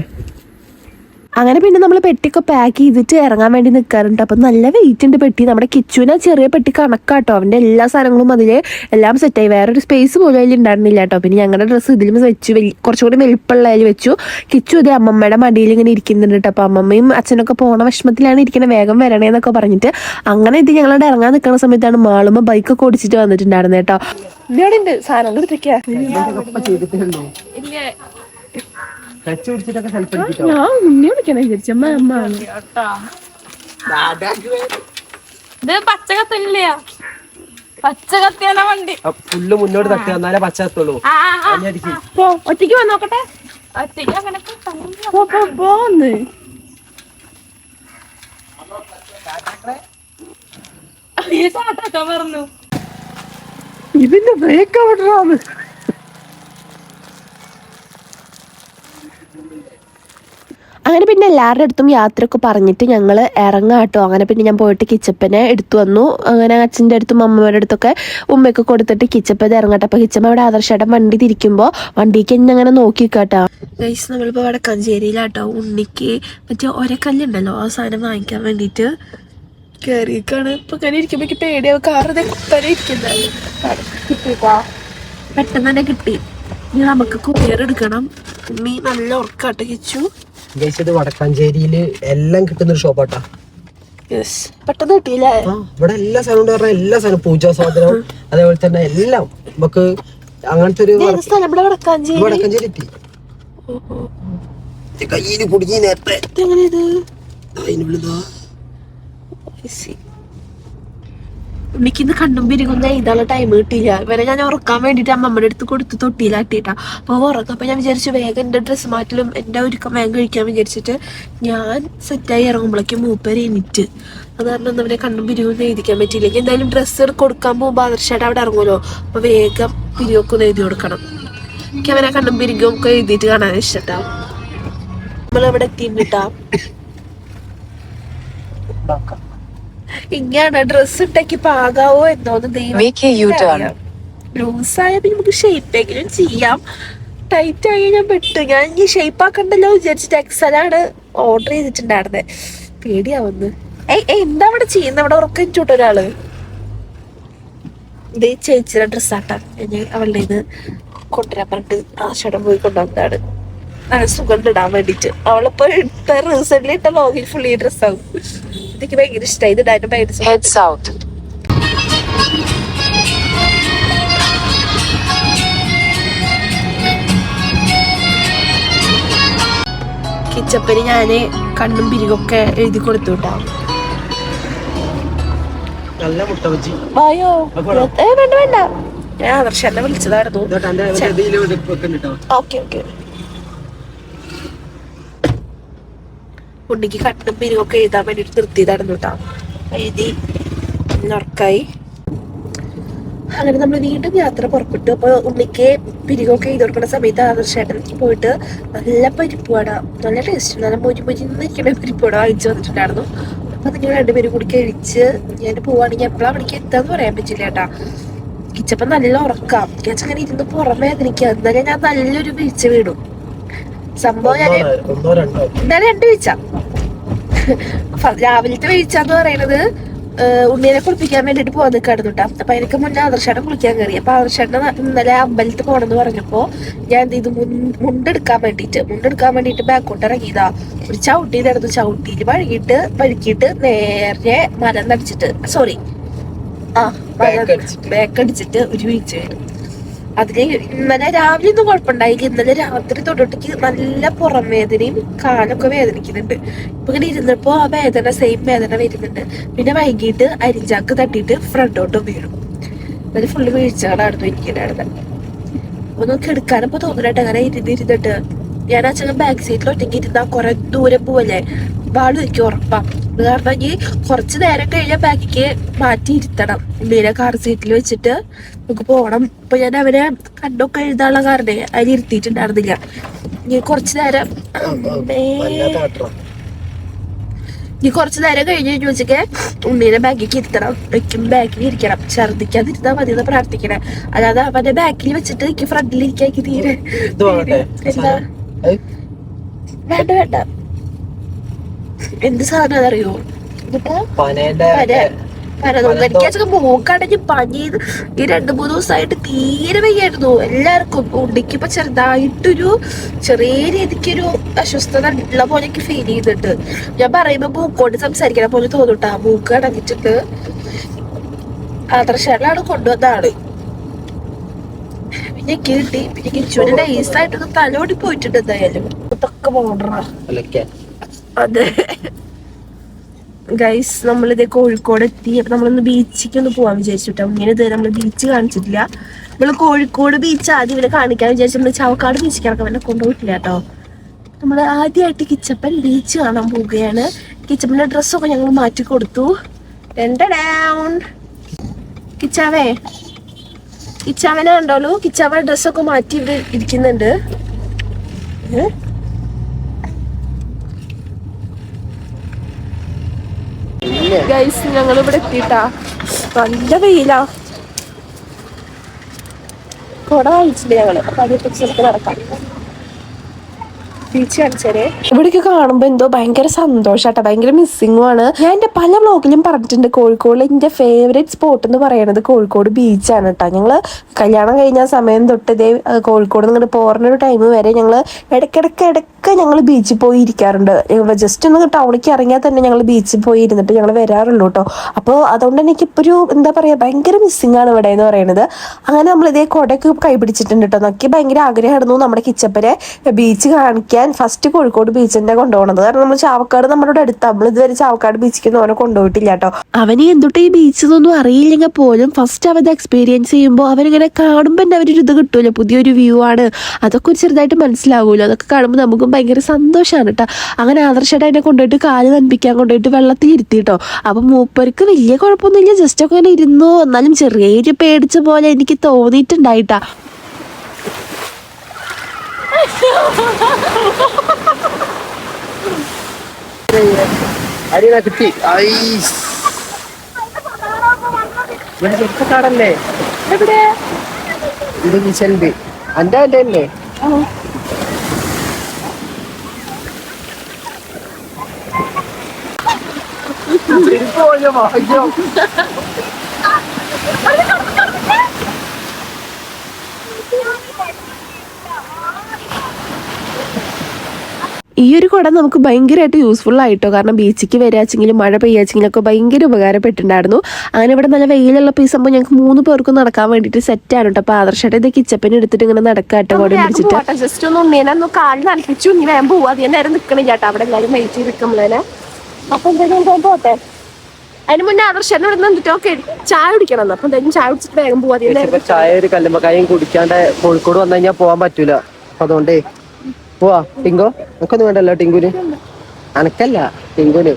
അങ്ങനെ പിന്നെ നമ്മൾ പെട്ടിയൊക്കെ പാക്ക് ചെയ്തിട്ട് ഇറങ്ങാൻ വേണ്ടി നിൽക്കാറുണ്ട്. അപ്പം നല്ല വെയിറ്റ് ഉണ്ട് പെട്ടി. നമ്മുടെ കിച്ചുവിന് ചെറിയ പെട്ടി കണക്കാട്ടോ. അവൻ്റെ എല്ലാ സാധനങ്ങളും അതിൽ എല്ലാം സെറ്റായി. വേറൊരു സ്പേസ് പോലും അതിൽ ഉണ്ടായിരുന്നില്ല കേട്ടോ. പിന്നെ ഞങ്ങളുടെ ഡ്രസ്സ് ഇതിലും വെച്ചു, കുറച്ചുകൂടി വെളുപ്പുള്ള അതിൽ വെച്ചു. കിച്ചു ഇത് അമ്മമ്മയുടെ മടിയിൽ ഇങ്ങനെ ഇരിക്കുന്നുണ്ട് കേട്ടോ. അപ്പം അമ്മമ്മയും അച്ഛനൊക്കെ പോണ വിഷമത്തിലാണ് ഇരിക്കുന്നത്, വേഗം വരണേന്നൊക്കെ പറഞ്ഞിട്ട്. അങ്ങനെ ഇത് ഞങ്ങളുടെ ഇറങ്ങാൻ നിൽക്കുന്ന സമയത്താണ് മാളുമ്മ ബൈക്കൊക്കെ ഓടിച്ചിട്ട് വന്നിട്ടുണ്ടായിരുന്നത് കേട്ടോ. ഇവിടെ ഉണ്ട് സാധനം എടുത്തിരിക്കുക. ഞാൻ ഉണ്ണി വിളിക്കണ വിചാരിച്ചമ്മ പച്ചകത്തിയാണ് വണ്ടി ഫുള്ള് മുന്നോട്ട് തട്ടി എന്നാലേ പച്ച എത്തുള്ളൂ. ഒറ്റയ്ക്ക് വന്നോക്കട്ടെ. ഒറ്റയ്ക്ക് അങ്ങനെ പോന്ന് പറഞ്ഞു ഇതിന്റെ ബ്രേക്ക് വിടറാന്ന്. അങ്ങനെ പിന്നെ എല്ലാവരുടെ അടുത്തും യാത്രയൊക്കെ പറഞ്ഞിട്ട് ഞങ്ങൾ ഇറങ്ങാട്ടോ. അങ്ങനെ പിന്നെ ഞാൻ പോയിട്ട് കിച്ചപ്പനെ എടുത്തു വന്നു. അങ്ങനെ അച്ഛൻ്റെ അടുത്തും അമ്മമ്മയുടെ അടുത്തൊക്കെ ഉമ്മയൊക്കെ കൊടുത്തിട്ട് കിച്ചപ്പത് ഇറങ്ങട്ടെ. അപ്പോൾ കിച്ചമ്മ അവിടെ ആദർശേട്ടൻ വണ്ടി തിരിക്കുമ്പോൾ വണ്ടിക്ക് എന്നെ അങ്ങനെ നോക്കി കേട്ടോ. ഗൈസ് നമ്മളിപ്പോൾ വടക്കാഞ്ചേരിയിലാട്ടോ. ഉണ്ണിക്ക് മറ്റേ ഒരക്കല്ലുണ്ടല്ലോ, ആ സാധനം വാങ്ങിക്കാൻ വേണ്ടിയിട്ട് കയറിയൊക്കെയാണ്. ഇപ്പം ഇങ്ങനെ ഇരിക്കുമ്പോൾ എനിക്ക് പേടിയാവും. കാറ് കുത്തനെ ഇരിക്കുന്നത് കിട്ടിട്ടാ, പെട്ടെന്ന് തന്നെ കിട്ടി. ഇനി നമുക്ക് കൊറിയർ എടുക്കണം. ഉണ്ണി നല്ല ഉറക്കാട്ടോ കിച്ചു. ഇത് വടക്കാഞ്ചേരിയില് എല്ലാം കിട്ടുന്ന ഒരു ഷോപ്പാട്ടാ. പെട്ടെന്ന് കിട്ടിയില്ലേ? ഇവിടെ എല്ലാ സാധനവും പറഞ്ഞാൽ എല്ലാ സാധനവും പൂജാ സാധനവും അതേപോലെ തന്നെ എല്ലാം നമുക്ക് അങ്ങനത്തെ ഒരു വടക്കാഞ്ചേരി എത്തി. കയ്യില് കുടുങ്ങി നേരത്തെ. ഉണ്ണിക്കിന്ന് കണ്ണും പിരികുന്ന ഇതാണ് ടൈം കിട്ടിയില്ല. ഇവരെ ഞാൻ ഉറക്കാൻ വേണ്ടിയിട്ട് അമ്മമ്മയുടെ അടുത്ത് കൊടുത്ത് തൊട്ടിയിലാട്ടിട്ടാ. അപ്പോൾ ഉറക്കം. അപ്പോൾ ഞാൻ വിചാരിച്ചു വേഗം എൻ്റെ ഡ്രസ്സ് മാറ്റലും എൻ്റെ ഒരുക്കം വേഗം കഴിക്കാൻ വിചാരിച്ചിട്ട് ഞാൻ സെറ്റായി ഇറങ്ങുമ്പോഴേക്കും മൂപ്പര് എണീറ്റ്. അത് കാരണം അവരെ കണ്ണും പിരികൊന്നും എഴുതിക്കാൻ പറ്റിയില്ലെങ്കിൽ എന്തായാലും ഡ്രസ്സ് കൊടുക്കാൻ പോകുമ്പോൾ ആദർശമായിട്ട് അവിടെ ഇറങ്ങുമല്ലോ. അപ്പോൾ വേഗം പിരികൊക്കെ ഒന്ന് എഴുതി കൊടുക്കണം. എനിക്ക് അവരെ കണ്ണും പിരികൊക്കെ എഴുതിയിട്ട് കാണാൻ ഇഷ്ടട്ടാ. നമ്മളവിടെ എത്തിയിട്ടാ. ഇങ്ങനെ ഡ്രസ് ഇട്ടേക്ക് പാകാവോ എന്തോന്ന് ലൂസായ നമുക്ക് ഷേപ്പെങ്കിലും ചെയ്യാം. ടൈറ്റ് ആയി ഞാൻ പെട്ടു. ഞാൻ ഇനി ഷേപ്പ് ആക്കണ്ടല്ലോ വിചാരിച്ചിട്ട് എക്സലാണ് ഓർഡർ ചെയ്തിട്ടുണ്ടായിരുന്നത്. പേടിയാവുന്നു. എന്താ അവിടെ ചെയ്യുന്നത്? അവിടെ ഉറക്കം ചൂട്ട ഒരാള്. ഇത് ചേച്ചിയുടെ ഡ്രസ്സാട്ടാ. ഞാൻ അവളുടെ ഇത് കൊണ്ടുവരാൻ പറഞ്ഞിട്ട് ആശാടം പോയി കൊണ്ടുവന്നതാണ്. നല്ല സുഖം ഇടാൻ വേണ്ടിട്ട്. അവളിപ്പോ ഇട്ട റീസെന്റ് ഇട്ട ലോഗിൻ ഫുള്ളി ഡ്രസ്സാവും. എനിക്ക് ഭയങ്കര ഇഷ്ടമായി. ഇത് ഇടാനും ഭയങ്കര കിച്ചപ്പന് ഞാന് കണ്ണും പിരികൊക്കെ എഴുതി കൊടുത്തു കേട്ടോ. വായോ വേണ്ട വേണ്ട, ഞാൻ ആദർശനെ വിളിച്ചതായിരുന്നു. Okay okay. ഉണ്ണിക്ക് കണ്ണും പിരികൊക്കെ എഴുതാൻ വേണ്ടിട്ട് നിർത്തിയതായിരുന്നു കേട്ടോ. എഴുതി ഉറക്കായി. അങ്ങനെ നമ്മൾ വീണ്ടും യാത്ര പുറപ്പെട്ടു. അപ്പോൾ ഉണ്ണിക്ക് പിരികൊക്കെ എഴുതി കൊടുക്കുന്ന സമയത്ത് ആദർശേട്ടൻ പോയിട്ട് നല്ല പരിപ്പുവട, നല്ല ടേസ്റ്റ്, നല്ല മൊരിമൊരിന്നിരിക്കുന്ന പരിപ്പുവട വാങ്ങിച്ചു വന്നിട്ടുണ്ടായിരുന്നു. അപ്പൊ നിങ്ങൾ രണ്ടുപേരും കൂടി കഴിച്ച് ഞാൻ പോവാണെങ്കിൽ എപ്പോഴാണ് മണിക്ക് എത്താന്ന് പറയാൻ പറ്റില്ല കേട്ടാ. കിച്ചപ്പം നല്ല ഉറക്കാം. അങ്ങനെ ഇരുന്ന് പുറമേ വേദനിക്കുക. എന്നാലും ഞാൻ നല്ലൊരു വീഴ്ച വീടും. സംഭവം ഞാൻ ഇന്നലെ 2 വീഴ്ച. രാവിലത്തെ വീഴ്ച എന്ന് പറയുന്നത് ഉണ്ണിയെ കുളിപ്പിക്കാൻ വേണ്ടിട്ട് പോകാൻ നിൽക്കായിരുന്നു കേട്ടോ. അപ്പൊ എനിക്ക് മുന്നേ ആദർശേട്ടൻ കുളിക്കാൻ കയറി. അപ്പൊ ആദർശേട്ടൻ ഇന്നലെ അമ്പലത്തിൽ പോണെന്ന് പറഞ്ഞപ്പോ ഞാൻ എന്ത് ചെയ്തു, മുണ്ടെടുക്കാൻ വേണ്ടിട്ട് ബാക്കോട്ട് ഇറങ്ങിയതാ. ഒരു ചവിട്ടിയിലായിരുന്നു. ചവിട്ടിയിൽ വഴുകിയിട്ട് നേരെ മരം നടിച്ചിട്ട് ബാക്കടിച്ചിട്ട് ഒരു വീഴ്ച വരും. അതില് ഇന്നലെ രാവിലെ ഒന്നും കുഴപ്പമുണ്ടായില്ല. ഇന്നലെ രാത്രി തൊട്ടിട്ട് നല്ല പുറം വേദനയും കാലൊക്കെ വേദനിക്കുന്നുണ്ട്. ഇപ്പൊ ഇങ്ങനെ ഇരുന്നപ്പോ ആ വേദന സെയിം വേദന വരുന്നുണ്ട്. പിന്നെ വൈകിട്ട് അരിഞ്ചാക്ക് തട്ടിയിട്ട് ഫ്രണ്ടോട്ട് വീഴും. അതിൽ ഫുള്ള് വീഴ്ചകളായിരുന്നു എനിക്കുണ്ടായിരുന്നത്. ഒന്നും കെടുക്കാനിപ്പോ തോന്നലട്ടെ. അങ്ങനെ ഇരുന്നിട്ട് ഞാൻ അച്ഛൻ ബാക്ക് സീറ്റിൽ ഒറ്റയ്ക്ക് ഇരുന്നാ കുറെ ദൂരം പോവല്ലേ, ബാള് എനിക്ക് ഉറപ്പാ. അത് കാരണം ഇനി കുറച്ച് നേരം കഴിഞ്ഞാൽ ബാക്കിക്ക് മാറ്റി ഇരുത്തണം. ഉണ്ണിനെ കാർ സീറ്റിൽ വെച്ചിട്ട് നമുക്ക് പോകണം. ഇപ്പൊ ഞാൻ അവരെ കണ്ടൊക്കെ എഴുതാനുള്ള കാരണേ അതിൽ ഇരുത്തിയിട്ടുണ്ടായിരുന്നില്ല. ഇനി കുറച്ചു നേരം ഈ കുറച്ച് നേരം കഴിഞ്ഞ് ചോദിച്ചൊക്കെ ഉണ്ണീനെ ബാഗിലേക്ക് ഇരുത്തണം, ബാക്കിൽ ഇരിക്കണം, ഛർദിക്കാതിരുന്നാ മതി എന്ന് പ്രാർത്ഥിക്കണേ. അല്ലാതെ അവന്റെ ബാക്കിൽ വെച്ചിട്ട് എനിക്ക് ഫ്രണ്ടിൽ ഇരിക്കാക്കി തീരെ എന്താ വേണ്ട വേണ്ട. എന്ത് സാധനം അതറിയോ? എനിക്കൊക്കെ മൂക്കടഞ്ഞ് പനി. ഈ 2-3 ദിവസമായിട്ട് തീരെ വയ്യായിരുന്നു എല്ലാവർക്കും. ഉണ്ണിക്ക് ഇപ്പൊ ചെറുതായിട്ടൊരു ചെറിയ രീതിക്കൊരു അസ്വസ്ഥത ഉള്ള പോലെ എനിക്ക് ഫീൽ ചെയ്തിട്ട്. ഞാൻ പറയുമ്പോ മൂക്കോണ്ട് സംസാരിക്കണ പോലെ തോന്നൂട്ടാ. മൂക്ക് അടഞ്ഞിട്ടുണ്ട്. ആദർശാണ് കൊണ്ടുവന്ന ആള്. പിന്നെ കിട്ടി. പിന്നെ കിച്ചുവിന് നൈസായിട്ടൊന്ന് തലോടി പോയിട്ടുണ്ട്. എന്തായാലും ഇതൊക്കെ മോഡറാ. അതെ ഗൈസ്, നമ്മളിത് കോഴിക്കോട് എത്തി. അപ്പൊ നമ്മളൊന്ന് ബീച്ചിലേക്ക് ഒന്ന് പോവാൻ വിചാരിച്ചിട്ടോ. ഇങ്ങനെ ഇതുവരെ നമ്മള് ബീച്ച് കാണിച്ചിട്ടില്ല. നമ്മള് കോഴിക്കോട് ബീച്ച് ആദ്യം ഇവിടെ കാണിക്കാൻ വിചാരിച്ചു. നമ്മള് ചാവക്കാട് ബീച്ചിൽ ഇറക്കാൻ വേണ്ടി കൊണ്ടുപോയിട്ടില്ല കേട്ടോ. നമ്മള് ആദ്യമായിട്ട് കിച്ചപ്പൻ ബീച്ച് കാണാൻ പോവുകയാണ്. കിച്ചപ്പന്റെ ഡ്രസ്സൊക്കെ ഞങ്ങൾ മാറ്റി കൊടുത്തു. കിച്ചാവേ, കിച്ചാവനെ കണ്ടോളൂ. കിച്ചാവ ഡ്രസ്സൊക്കെ മാറ്റി ഇവിടെ ഇരിക്കുന്നുണ്ട്. ഗൈസ്, ഞങ്ങൾ ഇവിടെ എത്തിട്ടാ. നല്ല വെയിലാ. കൊട വാങ്ങിച്ചില്ലേ ഞങ്ങള്. അപ്പൊ അതിനെക്കുറിച്ച് നടക്കാം. ബീച്ച് കാണിച്ചേ. ഇവിടേക്ക് കാണുമ്പോ എന്തോ ഭയങ്കര സന്തോഷാട്ടോ, ഭയങ്കര മിസ്സിങ്ങും ആണ്. ഞാൻ എന്റെ പല വ്ളോഗിലും പറഞ്ഞിട്ടുണ്ട്, കോഴിക്കോട് എന്റെ ഫേവറേറ്റ് സ്പോട്ട് എന്ന് പറയുന്നത് കോഴിക്കോട് ബീച്ചാണ് കേട്ടോ. ഞങ്ങള് കല്യാണം കഴിഞ്ഞ സമയം തൊട്ട് ഇതേ കോഴിക്കോട് നിങ്ങളുടെ പോർണൊരു ടൈം വരെ ഞങ്ങള് ഇടയ്ക്കിടയ്ക്ക് ഞങ്ങൾ ബീച്ചിൽ പോയി ഇരിക്കാറുണ്ട്. ജസ്റ്റ് ഒന്ന് ടൗണിലേക്ക് ഇറങ്ങിയാൽ തന്നെ ഞങ്ങൾ ബീച്ചിൽ പോയി ഇരുന്നിട്ട് ഞങ്ങൾ വരാറുള്ളൂ കേട്ടോ. അപ്പോൾ അതുകൊണ്ട് എനിക്കിപ്പോൾ ഒരു എന്താ പറയുക, ഭയങ്കര മിസ്സിംഗ് ആണ് ഇവിടെ എന്ന് പറയുന്നത്. അങ്ങനെ നമ്മൾ ഇതേ കൊടയൊക്കെ കൈപിടിച്ചിട്ടുണ്ട് കേട്ടോ. നോക്കി ഭയങ്കര ആഗ്രഹമായിരുന്നു നമ്മുടെ കിച്ചപ്പനെ ബീച്ച് കാണിക്കാൻ. ഫസ്റ്റ് കോഴിക്കോട് ബീച്ചിന്റെ കൊണ്ടുപോകണത്. കാരണം നമ്മൾ ചാവക്കാട് നമ്മുടെ അടുത്ത്, നമ്മൾ ഇതുവരെ ചാവക്കാട് ബീച്ചിലേക്ക് അവനെ കൊണ്ടുപോയിട്ടില്ല കേട്ടോ. അവന് എന്തൊട്ട് ഈ ബീച്ച് ഒന്നും അറിയില്ലെങ്കിൽ പോലും ഫസ്റ്റ് അവത് എക്സ്പീരിയൻസ് ചെയ്യുമ്പോൾ അവനിങ്ങനെ കാണുമ്പോൾ തന്നെ അവരൊരു ഇത് കിട്ടുമല്ലോ, പുതിയൊരു വ്യൂ ആണ്, അതൊക്കെ ഒരു ചെറുതായിട്ട് മനസ്സിലാവുമല്ലോ. അതൊക്കെ കാണുമ്പോൾ നമുക്കും ഭയങ്കര സന്തോഷമാണ് കേട്ടോ. അങ്ങനെ ആദർശമായിട്ട് അതിനെ കൊണ്ടുപോയിട്ട് കാല് നനപ്പിക്കാൻ കൊണ്ടുപോയിട്ട് വെള്ളത്തിൽ ഇരുത്തി കേട്ടോ. അപ്പം മൂപ്പർക്ക് വലിയ കുഴപ്പമൊന്നുമില്ല, ജസ്റ്റ് ഒക്കെ അങ്ങനെ ഇരുന്നു. എന്നാലും ചെറിയൊരു പേടിച്ച പോലെ എനിക്ക് തോന്നിയിട്ടുണ്ടായിട്ടാ. കിട്ടി കാടല്ലേ എവിടെ ഇത് കിച്ചണ്ട് അന്റെ അല്ലേ? ഈ ഒരു കുട നമുക്ക് ഭയങ്കരമായിട്ട് യൂസ്ഫുൾ ആയിട്ടോ. കാരണം ബീച്ചിലേക്ക് വരാച്ചെങ്കിലും മഴ പെയ്യാച്ചെങ്കിലും ഒക്കെ ഭയങ്കര ഉപകാരപ്പെട്ടിട്ടുണ്ടായിരുന്നു. അങ്ങനെ ഇവിടെ നല്ല വെയിലുള്ള പീസുമ്പോൾ ഞങ്ങൾക്ക് 3 പേർക്കും നടക്കാൻ വേണ്ടിയിട്ട് സെറ്റാണ് കേട്ടോ. അപ്പോൾ ആദർശമായിട്ട് ഇത് കിച്ചപ്പനെ എടുത്തിട്ട് ഇങ്ങനെ നടക്കാട്ടോ, കുടയും പിടിച്ചിട്ട്. ജസ്റ്റ് ഒന്ന് ഉണ്ണേനൊന്ന് കാല് നനപ്പിച്ചു. ഇനി വേഗം പോവാ. അത് നേരം നിൽക്കണില്ല കേട്ടോ. അവിടെ എല്ലാവരും വെയിറ്റ് ചെയ്ത് നിൽക്കുമ്പോഴേ. അപ്പൊ എന്തായാലും പോട്ടെ. അതിന് മുന്നേ ആദർശനെ ഇവിടെ നിന്നിട്ടോ ചായ കുടിക്കണം. അപ്പൊ എന്തായാലും ചായ കുടിച്ചിട്ട് വേഗം പോവാ. ചായ ഒരു കല്ലുമ്മക്കായും കുടിക്കാണ്ട് കോഴിക്കോട് വന്നു കഴിഞ്ഞാൽ പോവാൻ പറ്റൂല. അതുകൊണ്ടേ പോവാ. ടിങ്കോ നമുക്കൊന്നും വേണ്ടല്ലോ. ടിങ്കുന് അനക്കല്ല, ടിങ്കുന്.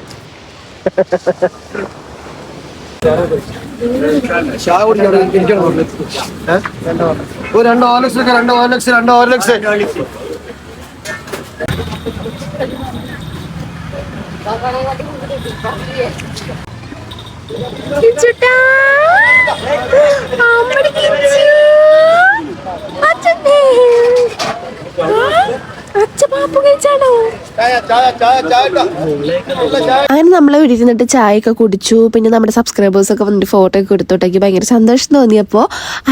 അങ്ങനെ നമ്മൾ ഇവിടെ ഇരുന്നിട്ട് ചായയൊക്കെ കുടിച്ചു. പിന്നെ നമ്മുടെ സബ്സ്ക്രൈബേഴ്സ് ഒക്കെ വന്നിട്ട് ഫോട്ടോ ഒക്കെ എടുത്തോട്ടേക്ക് ഭയങ്കര സന്തോഷം തോന്നിയപ്പോൾ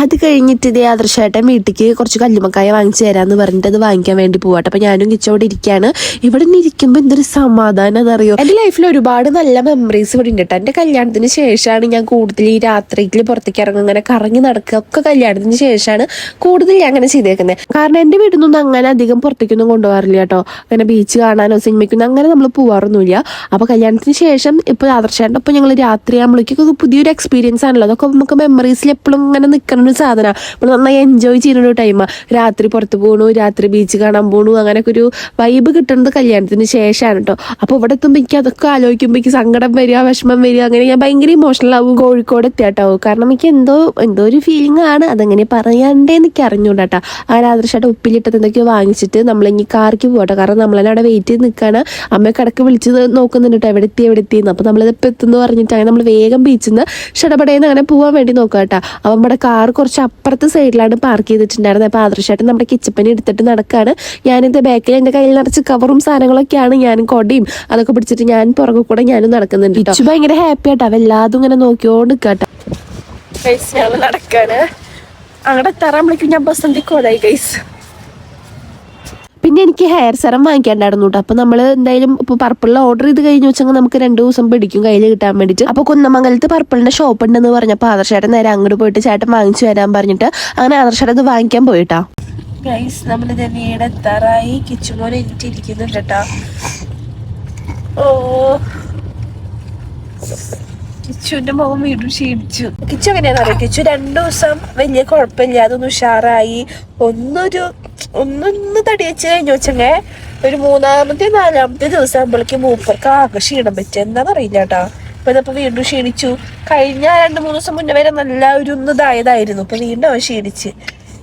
അത് കഴിഞ്ഞിട്ട് ഇതേ ആദർശമായിട്ട് വീട്ടിലേക്ക് കുറച്ച് കല്ലുമക്കായ വാങ്ങിച്ചു തരാമെന്ന് പറഞ്ഞിട്ട് അത് വാങ്ങിക്കാൻ വേണ്ടി പോവാട്ടെ. അപ്പം ഞാനും കിച്ചോടെ ഇരിക്കുകയാണ്. ഇവിടെ നിന്ന് ഇരിക്കുമ്പോൾ എന്തൊരു സമാധാനം എന്നറിയോ. എൻ്റെ ലൈഫിൽ ഒരുപാട് നല്ല മെമ്മറീസ് ഇവിടെ ഉണ്ട് കേട്ടോ. എൻ്റെ കല്യാണത്തിന് ശേഷമാണ് ഞാൻ കൂടുതൽ ഈ രാത്രിയിൽ പുറത്തേക്ക് ഇറങ്ങും, അങ്ങനെ കറങ്ങി നടക്കുക ഒക്കെ കല്യാണത്തിന് ശേഷമാണ് കൂടുതൽ ഞാൻ അങ്ങനെ ചെയ്തേക്കുന്നത്. കാരണം എൻ്റെ വീട്ടിൽ നിന്നൊന്നും അങ്ങനെ അധികം പുറത്തേക്കൊന്നും കൊണ്ടുപോകാറില്ല കേട്ടോ. അങ്ങനെ ബീച്ച് കാണാനോ സിനിമയ്ക്കൊന്നും അങ്ങനെ നമ്മൾ പോകാറൊന്നുമില്ല. അപ്പോൾ കല്യാണത്തിന് ശേഷം ഇപ്പോൾ ആദർശാൻ്റെ ഒപ്പം ഞങ്ങൾ രാത്രി ആകുമ്പോഴേക്കൊക്കെ പുതിയൊരു എക്സ്പീരിയൻസ് ആണല്ലോ. അതൊക്കെ നമുക്ക് മെമ്മറീസിൽ എപ്പോഴും ഇങ്ങനെ നിൽക്കുന്ന ഒരു സാധനമാണ്. അപ്പോൾ നന്നായി എൻജോയ് ചെയ്യുന്ന ഒരു ടൈമാണ്. രാത്രി പുറത്ത് പോകണു, രാത്രി ബീച്ച് കാണാൻ പോകണു, അങ്ങനെയൊക്കെ ഒരു വൈബ് കിട്ടുന്നത് കല്യാണത്തിന് ശേഷമാണ് കേട്ടോ. അപ്പോൾ ഇവിടെ എത്തുമ്പോൾ എനിക്ക് അതൊക്കെ ആലോചിക്കുമ്പോൾ എനിക്ക് സങ്കടം വരിക, വിഷമം വരിക, അങ്ങനെ ഞാൻ ഭയങ്കര ഇമോഷണൽ ആവും കോഴിക്കോട് എത്തിയാട്ടോ. കാരണം എനിക്ക് എന്തോ ഒരു ഫീലിംഗ് ആണ്. അതെങ്ങനെ പറയാണ്ടേ എനിക്ക് അറിഞ്ഞൂടാട്ടോ. ആ ആദർശമായിട്ട് ഉപ്പിലിട്ടത് എന്തൊക്കെയോ വാങ്ങിച്ചിട്ട് നമ്മളിനി കാർ പാർക്കിൽ പോകട്ടെ, കാരണം നമ്മളെല്ലാം അവിടെ വെയിറ്റ് ചെയ്ത് നിൽക്കുകയാണ്. അമ്മയൊക്കെ ഇടയ്ക്ക് വിളിച്ച് നോക്കുന്നുണ്ട് കേട്ടോ, എവിടെ എത്തിയെന്ന്. അപ്പോൾ നമ്മളിതിപ്പോൾ എത്തുന്നു പറഞ്ഞിട്ട് അങ്ങനെ നമ്മൾ വേഗം ബീച്ചിൽ നിന്ന് ഷടപടയെന്ന് അങ്ങനെ പോകാൻ വേണ്ടി നോക്കാം കേട്ടോ. അപ്പം നമ്മുടെ കാർ കുറച്ച് അപ്പുറത്തെ സൈഡിലാണ് പാർക്ക് ചെയ്തിട്ടുണ്ടായിരുന്നത്. അപ്പോൾ ആദർശമായിട്ട് നമ്മുടെ കിച്ചപ്പനെ എടുത്തിട്ട് നടക്കുകയാണ്. ഞാനിത് ബാക്കിൽ എൻ്റെ കയ്യിൽ നിറച്ച് കവറും സാധനങ്ങളൊക്കെയാണ്, ഞാനും കൊടയും അതൊക്കെ പിടിച്ചിട്ട് ഞാൻ പുറകെ കൂടെ ഞാനും നടക്കുന്നുണ്ട്. ഇച്ചു ഭയങ്കര ഹാപ്പി ആട്ടോ, അവല്ലാതും ഇങ്ങനെ നോക്കിയോണ്ട് നിൽക്കാട്ടോ. നടക്കാണ് അങ്ങോട്ട് എത്താറാകുമ്പോഴേക്കും ഞാൻ ബസന്തി കോടായി ഗൈസ്. പിന്നെ എനിക്ക് ഹെയർ സെറം വാങ്ങിക്കാണ്ടായിരുന്നു കേട്ടോ. അപ്പോൾ നമ്മൾ എന്തായാലും ഇപ്പോൾ പർപ്പിളിൽ ഓർഡർ ചെയ്ത് കഴിഞ്ഞ് വെച്ചാൽ നമുക്ക് 2 ദിവസം പിടിക്കും കയ്യിൽ കിട്ടാൻ വേണ്ടിയിട്ട്. അപ്പോൾ കുന്നമംഗലത്ത് പർപ്പിളിൻ്റെ ഷോപ്പ് ഉണ്ടെന്ന് പറഞ്ഞപ്പോൾ ആദർശേട്ടൻ നേരെ അങ്ങോട്ട് പോയിട്ട് ചേട്ടൻ വാങ്ങിച്ചു വരാൻ പറഞ്ഞിട്ട് അങ്ങനെ ആദർശേട്ടൻ അത് വാങ്ങിക്കാൻ പോയിട്ടാ. ഗൈസ് നമ്മളിത് വീടെത്താറായി. കിച്ചുമോനെ എനിട്ടിരിക്കുന്നുണ്ട് കേട്ടോ. ഓ കിച്ചുവിന്റെ മുഖം വീണ്ടും ക്ഷീണിച്ചു. കിച്ചു എങ്ങനെയാന്ന് അറിയാം, കിച്ചു 2 ദിവസം വലിയ കുഴപ്പമില്ല, അതൊന്ന് ഉഷാറായി ഒന്നൊന്ന് തടി വെച്ച് കഴിഞ്ഞു വെച്ചെങ്കിൽ ഒരു 3-ാമത്തെ 4-ാമത്തെ ദിവസം ആകുമ്പോഴേക്കും മൂപ്പർക്ക് ആകെ ക്ഷീണം പറ്റുക എന്താണെന്നറിയില്ല കേട്ടോ. അപ്പൊ ഇതിപ്പോ വീണ്ടും ക്ഷീണിച്ചു. കഴിഞ്ഞ 2-3 ദിവസം മുന്നേ വരെ നല്ല ഒരു ഇതായതായിരുന്നു, ഇപ്പൊ വീണ്ടും അവൻ ക്ഷീണിച്ച്.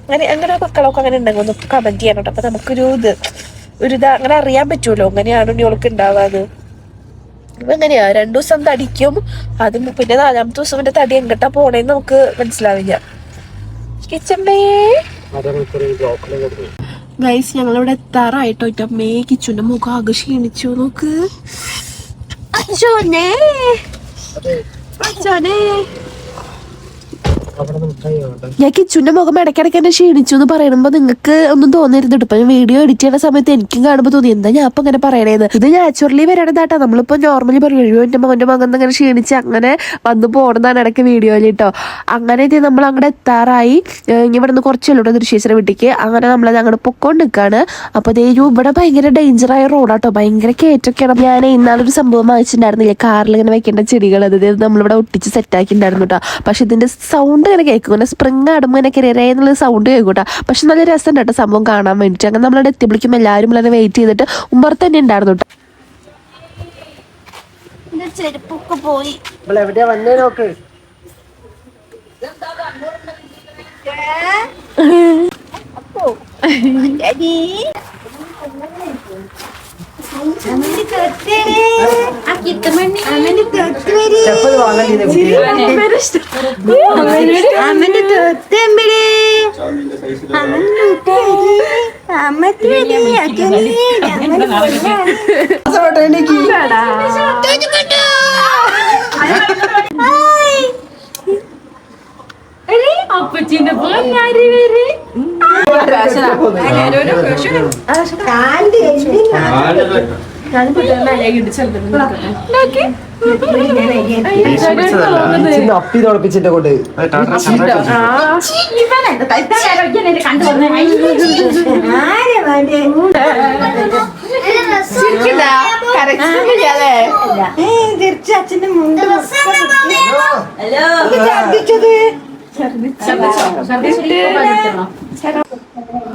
അങ്ങനെ മക്കളൊക്കെ അങ്ങനെ ഉണ്ടെങ്കിൽ ഒന്ന് കമന്റ് ചെയ്യണം കേട്ടോ. അപ്പൊ നമുക്കൊരു ഇത് അങ്ങനെ അറിയാൻ പറ്റുമല്ലോ എങ്ങനെയാണ് ഇവൾക്ക് ഉണ്ടാവാന്ന്. എങ്ങനെയാ 2 ദിവസം തടിക്കും, അത് പിന്നെ 4-ാമത്തെ ദിവസം എന്റെ തടി എങ്ങട്ടാ പോണേന്ന് നമുക്ക് മനസ്സിലാവില്ല. കിച്ചമ്മേ ഗൈസ് ഞങ്ങളിവിടെ എത്താറായിട്ടോ. അമ്മേ കിച്ചുന്റെ മുഖം ആകെ ക്ഷീണിച്ചു നോക്ക്. അച്ഛനെ ഞാൻ കിച്ചുന്റെ മുഖം ഇടയ്ക്കിടയ്ക്ക് എന്നെ ക്ഷീണിച്ചു എന്ന് പറയുമ്പോ നിങ്ങൾക്ക് ഒന്നും തോന്നരുത്. ഇപ്പൊ ഞാൻ വീഡിയോ എഡിറ്റ് ചെയ്യുന്ന സമയത്ത് എനിക്കും കാണുമ്പോൾ തോന്നി എന്താ ഞാൻ അപ്പൊ അങ്ങനെ പറയണേന്ന്. ഇത് നാച്ചുറലി വരണതാട്ടോ. നമ്മളിപ്പോ നോർമലി പറയും എന്റെ മകന്റെ മകൻ അങ്ങനെ ക്ഷീണിച്ച് അങ്ങനെ വന്നു പോണതാണ് ഇടയ്ക്ക് വീഡിയോയിൽ കേട്ടോ. അങ്ങനെ ഇത് നമ്മൾ അങ്ങോട്ട് എത്താറായി. ഇനി ഇവിടെ നിന്ന് കുറച്ചല്ലോ ദൃശ്യേശ്വര വീട്ടിക്ക്. അങ്ങനെ നമ്മളത് അങ്ങോട്ട് പൊക്കോണ്ട് നിൽക്കാണ്. അപ്പൊ ഇവിടെ ഭയങ്കര ഡേഞ്ചറായ റോഡാട്ടോ, ഭയങ്കര കയറ്റൊക്കെയാണ്. ഞാൻ ഇന്നാളൊരു സംഭവം വാങ്ങിച്ചിട്ടുണ്ടായിരുന്നില്ലേ, കാറിൽ ഇങ്ങനെ വെക്കേണ്ട ചെടികൾ, അത് നമ്മളിവിടെ ഒട്ടിച്ച് സെറ്റാക്കിയിട്ടുണ്ടായിരുന്നു കേട്ടോ. പക്ഷെ ഇതിന്റെ സൗണ്ട് ഇങ്ങനെ കേൾക്കും, ഇങ്ങനെ സ്പ്രിങ് ആടുമ്പോൾ ഇങ്ങനെ കയറിയ എന്നുള്ള സൗണ്ട് കേൾക്കൂട്ടാ. പക്ഷെ നല്ല രസം കേട്ടോ സംഭവം കാണാൻ വേണ്ടിയിട്ട്. അങ്ങനെ നമ്മളവിടെ എത്തിപ്പിടിക്കുമ്പോൾ എല്ലാവരും ഇങ്ങനെ വെയിറ്റ് ചെയ്തിട്ട് ഉമ്പർത്ത് തന്നെ ഉണ്ടായിരുന്നു കേട്ടോ. ചെരുപ്പൊക്കെ പോയി എവിടെയാ വന്നേ നോക്ക്. അപ്പച്ചിന്റെ പോരി അപ്പി തുളപ്പിച്ചിട്ട് കൊണ്ട് അച്ഛന്റെ മുണ്ട്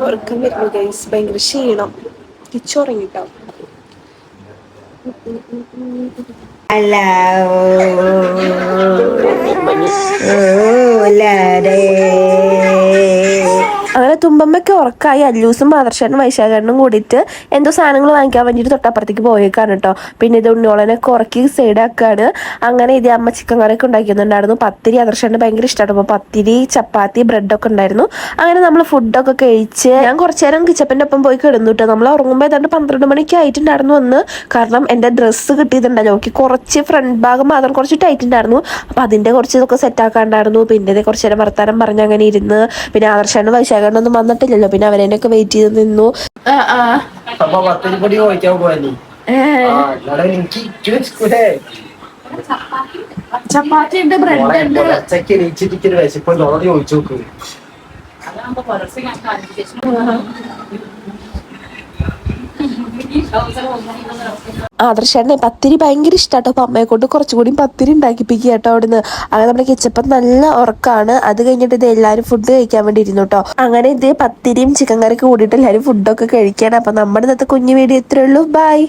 ഉറക്കം വരുന്നു ഗൈസ്, ഭയങ്കര ക്ഷീണം. തിരിച്ചുറങ്ങിട്ടാവും. അങ്ങനെ തുമ്പമ്മയ്ക്ക് ഉറക്കായി. അല്ലൂസും ആദർശനും വൈശാഖനും കൂടിയിട്ട് എന്തോ സാധനങ്ങൾ വാങ്ങിക്കാൻ വേണ്ടിയിട്ട് തൊട്ടപ്പുറത്തേക്ക് പോയേക്കാണ് കേട്ടോ. പിന്നെ ഇത് ഉണ്ണിയോളനൊക്കെ ഉറക്കി സൈഡാക്കാണ്. അങ്ങനെ ഇത് അമ്മ ചിക്കൻ കറിയൊക്കെ ഉണ്ടാക്കിയിട്ടുണ്ടായിരുന്നു. പത്തിരി ആദർശന് ഭയങ്കര ഇഷ്ടമാണ്. അപ്പോൾ പത്തിരി, ചപ്പാത്തി, ബ്രെഡൊക്കെ ഉണ്ടായിരുന്നു. അങ്ങനെ നമ്മൾ ഫുഡൊക്കെ കഴിച്ച് ഞാൻ കുറച്ചു നേരം കിച്ചപ്പൻ്റെ ഒപ്പം പോയി കിടന്നു കേട്ടോ. നമ്മൾ ഉറങ്ങുമ്പോൾ ഏതാണ്ട് 12 മണിക്ക് ആയിട്ടുണ്ടായിരുന്നു വന്ന്. കാരണം എൻ്റെ ഡ്രസ്സ് കിട്ടിയിട്ടുണ്ടല്ലോ, നോക്കി കുറച്ച് ഫ്രണ്ട് ഭാഗം മാത്രം കുറച്ച് ടൈറ്റ് ഉണ്ടായിരുന്നു. അപ്പോൾ അതിൻ്റെ കുറച്ച് ഇതൊക്കെ സെറ്റാക്കാണ്ടായിരുന്നു. പിന്നെ ഇത് കുറച്ച് നേരം വർത്താനം പറഞ്ഞ് അങ്ങനെ ഇരുന്ന്. പിന്നെ ആദർശനും വൈശാഖനൊന്നും വന്നിട്ടില്ലല്ലോ, പിന്നെ അവരെയൊക്കെ വെയിറ്റ് ചെയ്ത് നിന്നു. ചപ്പാത്തി ഉണ്ട്, ബ്രെഡ് ഉണ്ട്. ആദർശേട്ടനെ പത്തിരി ഭയങ്കര ഇഷ്ടാട്ടോ. അപ്പൊ അമ്മയെ കൊണ്ട് കുറച്ചുകൂടി പത്തിരി ഉണ്ടാക്കിപ്പിക്കുക കേട്ടോ അവിടുന്ന്. അങ്ങനെ നമ്മുടെ കിച്ചപ്പം നല്ല ഉറക്കാണ്. അത് കഴിഞ്ഞിട്ട് ഇത് എല്ലാവരും ഫുഡ് കഴിക്കാൻ വേണ്ടി ഇരുന്നു കേട്ടോ. അങ്ങനെ ഇത് പത്തിരിയും ചിക്കൻ കറിക്ക് കൂടിയിട്ട് എല്ലാവരും ഫുഡൊക്കെ കഴിക്കാണ്. അപ്പൊ നമ്മുടെ ഇന്നത്തെ കുഞ്ഞു വീഡിയോ ഇത്രയേ ഉള്ളൂ. ബൈ.